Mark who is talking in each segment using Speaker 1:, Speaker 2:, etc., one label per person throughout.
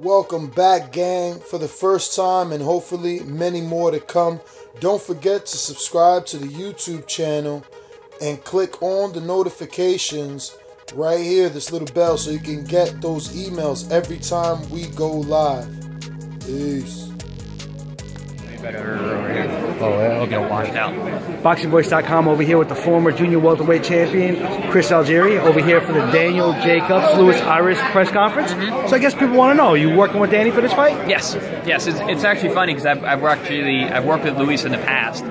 Speaker 1: Welcome back, gang, for the first time and hopefully many more to come. Don't forget to subscribe to the YouTube channel and click on the notifications right here, this little bell, so you can get those emails every time we go live. Peace.
Speaker 2: He'll get washed out.
Speaker 3: BoxingVoice.com over here with the former junior welterweight champion, Chris Algieri, over here for the Daniel Jacobs, Luis Arias press conference. So I guess people want to know, are you working with Danny for this fight?
Speaker 2: Yes. It's actually funny because I've worked with Luis in the past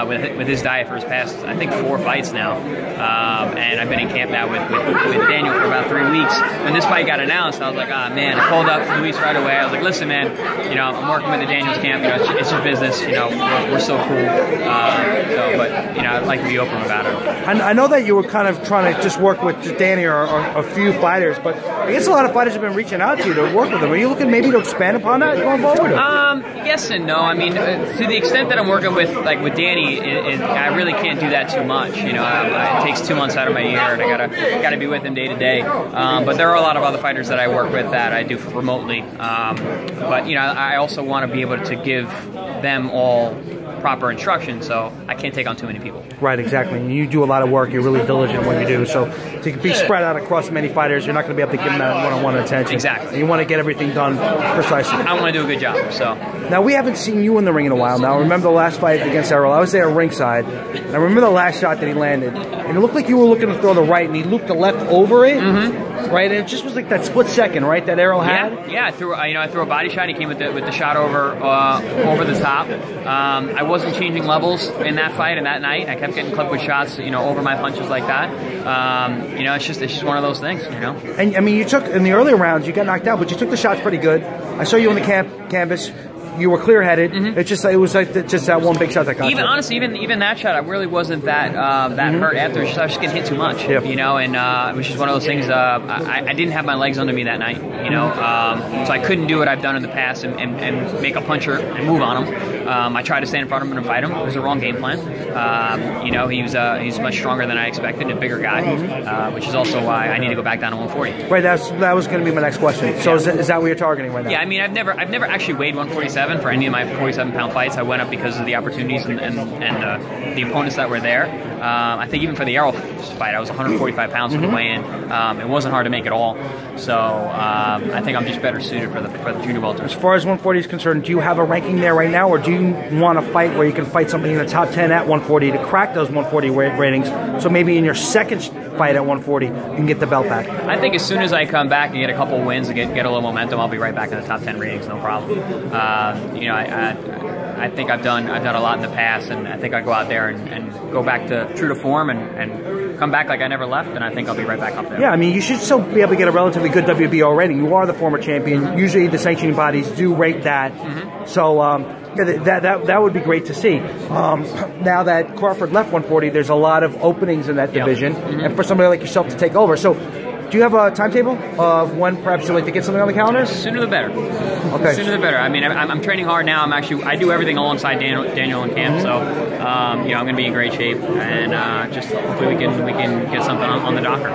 Speaker 2: with his diet for his past, I think, 4 fights now, and I've been in camp now with Daniel for about 3 weeks. When this fight got announced, I was like, ah, man. I called up Luis right away. I was like, listen, man, you know, I'm working with the Daniels camp. You know, it's just business. You know, we're so cool. But you know, I'd like to be open about it.
Speaker 3: I know that you were kind of trying to just work with Danny or a few fighters, but I guess a lot of fighters have been reaching out to you to work with them. Are you looking maybe to expand upon that going forward?
Speaker 2: Yes and no. I mean, to the extent that I'm working with Danny, I really can't do that too much. You know, it takes 2 months out of my year, and I gotta be with him day to day. But there are a lot of other fighters that I work with that I do remotely. But you know, I also want to be able to give them all proper instruction, so I can't take on too many people.
Speaker 3: Right, exactly. And you do a lot of work.'re really diligent in what you do. So to be spread out across many fighters, you're not going to be able to give them that one-on-one attention.
Speaker 2: Exactly.
Speaker 3: You want to get everything done precisely.
Speaker 2: I want to do a good job. So
Speaker 3: now, we haven't seen you in the ring in a while now. I remember the last fight against Errol. I was there ringside, and I remember the last shot that he landed, and it looked like you were looking to throw the right, and he looped the left over it. Right, and it just was like that split second, right, that Errol had.
Speaker 2: Yeah. I threw a body shot. He came with the shot over the top. I wasn't changing levels in that fight and that night. I kept getting clipped with shots, you know, over my punches like that. You know, it's just one of those things, you know. And
Speaker 3: I mean, you took in the earlier rounds, you got knocked out, but you took the shots pretty good. I saw you on the canvas. You were clear-headed. It was like just that one big shot that got you.
Speaker 2: Honestly, even that shot, I really wasn't that hurt after. I was just getting hit too much, you know, and it was just one of those things. I didn't have my legs under me that night, you know, so I couldn't do what I've done in the past and make a puncher and move on him. I tried to stand in front of him and fight him. It was the wrong game plan. You know, he's much stronger than I expected, a bigger guy, which is also why I need to go back down to 140.
Speaker 3: Right, that was going to be my next question. So is that what you're targeting right now?
Speaker 2: Yeah, I mean, I've never actually weighed 147 for any of my 47-pound fights. I went up because of the opportunities and the opponents that were there. I think even for the Errol fight, I was 145 pounds for the weigh-in. It wasn't hard to make at all. So I think I'm just better suited for the junior welter.
Speaker 3: As far as 140 is concerned, do you have a ranking there right now, or do you want to fight where you can fight somebody in the top 10 at 140 to crack those 140 ratings? So maybe in your second fight at 140, you can get the belt back.
Speaker 2: I think as soon as I come back and get a couple wins and get a little momentum, I'll be right back in the top 10 ratings, no problem. You know, I think I've done a lot in the past, and I think I go out there and go back to true to form and come back like I never left, and I think I'll be right back up there.
Speaker 3: Yeah, I mean, you should still be able to get a relatively good WBO rating. You are the former champion. Usually the sanctioning bodies do rate that. So yeah, that would be great to see. Now that Crawford left 140, there's a lot of openings in that division, and for somebody like yourself to take over. So do you have a timetable of when perhaps you'd like to get something on the calendar?
Speaker 2: Sooner the better.
Speaker 3: Okay.
Speaker 2: Sooner the better. I mean, I'm training hard now. I do everything alongside Daniel in camp, so you know, I'm going to be in great shape, and just hopefully we can get something on the docker.